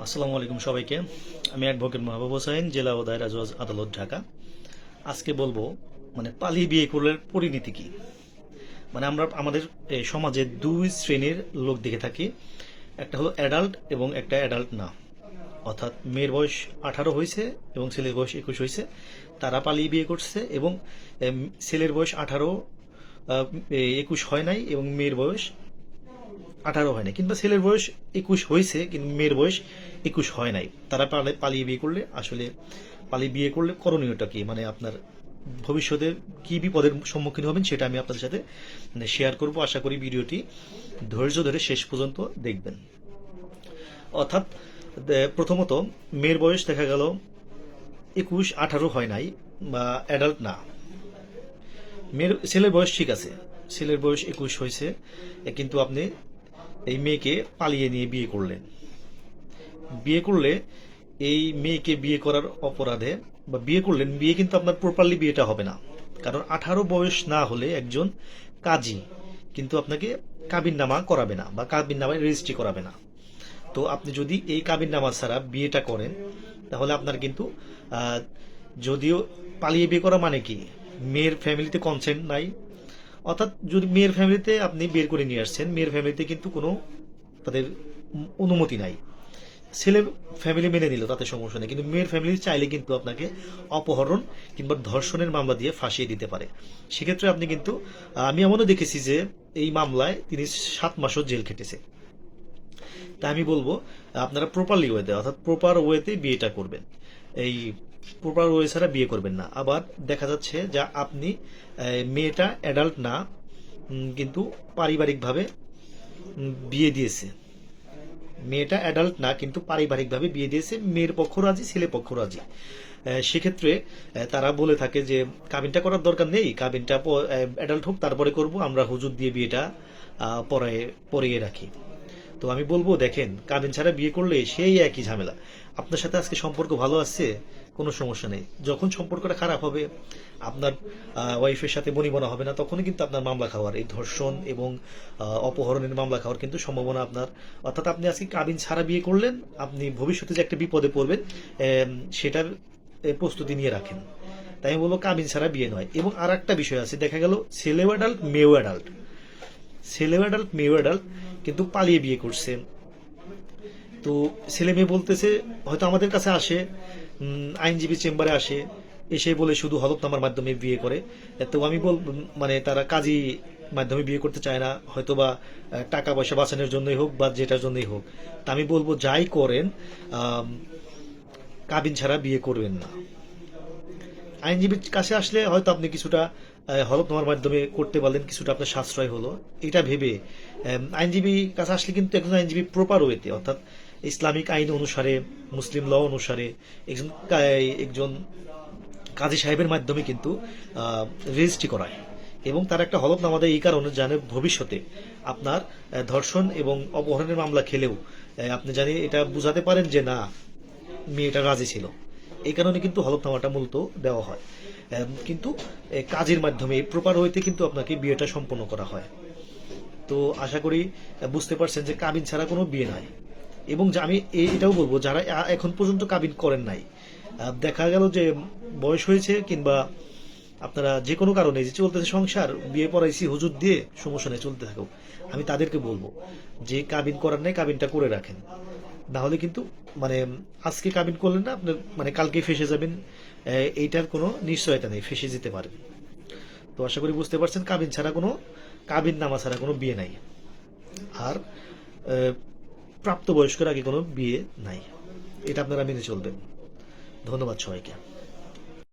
আসসালামু আলাইকুম সবাইকে। আমি অ্যাডভোকেট মাহবুব হোসেন, জেলা ও দায়রা জজ আদালত, ঢাকা। আজকে বলবো পালিয়ে বিয়ে করলে পরিণতি কি। আমরা আমাদের সমাজে দুই শ্রেণীর লোক দেখে থাকি। একটা হলো অ্যাডাল্ট এবং একটা অ্যাডাল্ট না। অর্থাৎ মেয়ের বয়স 18 হয়েছে এবং ছেলের বয়স 21 হয়েছে, তারা পালিয়ে বিয়ে করছে। এবং ছেলের বয়স 18, 21 হয় নাই, এবং মেয়ের বয়স 18 হয় নাই, কিংবা ছেলের বয়স 21 হয়েছে কিন্তু মেয়ের বয়স 21 হয় নাই। তারা পালিয়ে বিয়ে করলে আসলে পালিয়ে বিয়ে করলে করণীয়টা কি, আপনার ভবিষ্যতে কি বিপদের সম্মুখীন হবেন সেটা আমি আপনাদের সাথে শেয়ার করব। আশা করি ভিডিওটি ধৈর্য ধরে শেষ পর্যন্ত দেখবেন। অর্থাৎ প্রথমত মেয়ের বয়স দেখা গেল 21, 18 হয় নাই বা অ্যাডাল্ট না। ছেলের বয়স ঠিক আছে, ছেলের বয়স 21 হয়েছে, কিন্তু আপনি এই মেয়েকে পালিয়ে নিয়ে বিয়ে করলেন। বিয়ে করলে এই মেয়েকে বিয়ে করার অপরাধে বা বিয়ে করলেন, বিয়ে কিন্তু আপনার প্রপারলি বিয়েটা হবে না। কারণ 18 বয়স না হলে একজন কাজী কিন্তু আপনাকে কাবিননামা করাবে না বা কাবিননামায় রেজিস্ট্রি করাবে না। তো আপনি যদি এই কাবিননামা ছাড়া বিয়েটা করেন, তাহলে আপনার কিন্তু যদিও পালিয়ে বিয়ে করা মানে কি, মেয়ের ফ্যামিলিতে কনসেন্ট নাই। অর্থাৎ যদি মেয়ের ফ্যামিলিতে আপনি বের করে নিয়ে আসছেন, মেয়ের ফ্যামিলিতে কিন্তু কোনো তাদের অনুমতি নাই। ছেলের ফ্যামিলি মেনে নিল তাতে সমস্যা নেই, কিন্তু মেয়ের ফ্যামিলি চাইলে কিন্তু আপনাকে অপহরণ কিংবা ধর্ষণের মামলা দিয়ে ফাঁসিয়ে দিতে পারে। সেক্ষেত্রে আপনি কিন্তু, আমি এমনও দেখেছি যে এই মামলায় তিনি 7 মাসও জেল খেটেছে। তাই আমি বলবো আপনারা প্রপারলি ওয়েতে, অর্থাৎ প্রপার ওয়েতে বিয়েটা করবেন। এই প্রপার ওয়ে ছাড়া বিয়ে করবেন না। আবার দেখা যাচ্ছে যে আপনি মেয়েটা অ্যাডাল্ট না, কিন্তু পারিবারিকভাবে বিয়ে দিয়েছে। মেয়েটা অ্যাডাল্ট না কিন্তু পারিবারিকভাবে বিয়ে দিয়েছে, মেয়ের পক্ষ রাজি, ছেলে পক্ষ রাজি। সেক্ষেত্রে তারা বলে থাকে যে কাবিনটা করার দরকার নেই, কাবিনটা অ্যাডাল্ট হোক তারপরে করব, আমরা হুজুর দিয়ে বিয়েটা পরিয়ে রাখি। তো আমি বলবো, দেখেন, কাবিন ছাড়া বিয়ে করলে সেই একই ঝামেলা। আপনার সাথে আজকে সম্পর্ক ভালো আছে, কোনো সমস্যা নেই। যখন সম্পর্কটা খারাপ হবে, আপনার ওয়াইফের সাথে বনিবনা হবে না, তখনই কিন্তু আপনার মামলা খাওয়ার, এই ধর্ষণ এবং অপহরণের মামলা খাওয়ার কিন্তু সম্ভাবনা আপনার। অর্থাৎ আপনি আজকে কাবিন ছাড়া বিয়ে করলেন, আপনি ভবিষ্যতে যে একটা বিপদে পড়বেন সেটার প্রস্তুতি নিয়ে রাখেন। তাই আমি বলবো কাবিন ছাড়া বিয়ে নয়। এবং আর একটা বিষয় আছে, দেখা গেল ছেলেও অ্যাডাল্ট মেয়েও অ্যাডাল্ট, ছেলেও অ্যাডাল্ট মেয়েও অ্যাডাল্ট, কিন্তু পালিয়ে বিয়ে করছে। তো ছেলে মেয়ে বলতেছে, হয়তো আমাদের কাছে আসে, আইনজীবী চেম্বারে আসে, এসে বলে শুধু হলফনামার মাধ্যমে বিয়ে করে। তো আমি তারা কাজী মাধ্যমে বিয়ে করতে চায় না, হয়তো বা টাকা পয়সা বাঁচানোর জন্যই হোক বা যেটার জন্যই হোক। তা আমি বলবো, যাই করেন কাবিন ছাড়া বিয়ে করবেন না। আইনজীবীর কাছে আসলে হয়তো আপনি কিছুটা হলফনামার মাধ্যমে করতে পারলেন, কিছুটা আপনার সাশ্রয় হলো, এটা ভেবে আইনজীবী কাছে আসলে কিন্তু একজন আইনজীবী প্রপার ওয়েতে, অর্থাৎ ইসলামিক আইন অনুসারে, মুসলিম ল অনুসারে একজন একজন কাজী সাহেবের মাধ্যমে কিন্তু রেজিস্ট্রি করায়। এবং তার একটা হলফনামা দেয় এই কারণে, জানে ভবিষ্যতে আপনার ধর্ষণ এবং অপহরণের মামলা খেলেও আপনি জানি এটা বুঝাতে পারেন যে না, মেয়েটা রাজি ছিল। এই কারণে কিন্তু হলফনামাটা মূলত দেওয়া হয়। কিন্তু কাজের মাধ্যমে প্রপার ওয়েতে কিন্তু আপনাকে বিয়েটা সম্পন্ন করা হয়। তো আশা করি বুঝতে পারছেন যে কাবিন ছাড়া কোনো বিয়ে নাই। এবং আমি এটাও বলবো, যারা এখন পর্যন্ত কাবিন করেন নাই, দেখা গেল যে বয়স হয়েছে কিংবা আপনারা যে কোনো কারণে যে চলতেছে সংসার, বিয়ে পড়াইছি হুজুর দিয়ে, সমস্যা নেই, চলতে থাকো, আমি তাদেরকে বলবো যে কাবিন করার নেই, কাবিনটা করে রাখেন। না হলে কিন্তু মানে আজকে কাবিন করলেন না, আপনি কালকে ফেসে যাবেন, এইটার কোনো নিশ্চয়তা নেই, ফেসে যেতে পারেন। তো আশা করি বুঝতে পারছেন, কাবিন নামা ছাড়া কোনো বিয়ে নাই। আর প্রাপ্তবয়স্কের আগে কোনো বিয়ে নাই, এটা আপনারা মেনে চলবেন। ধন্যবাদ সবাইকে।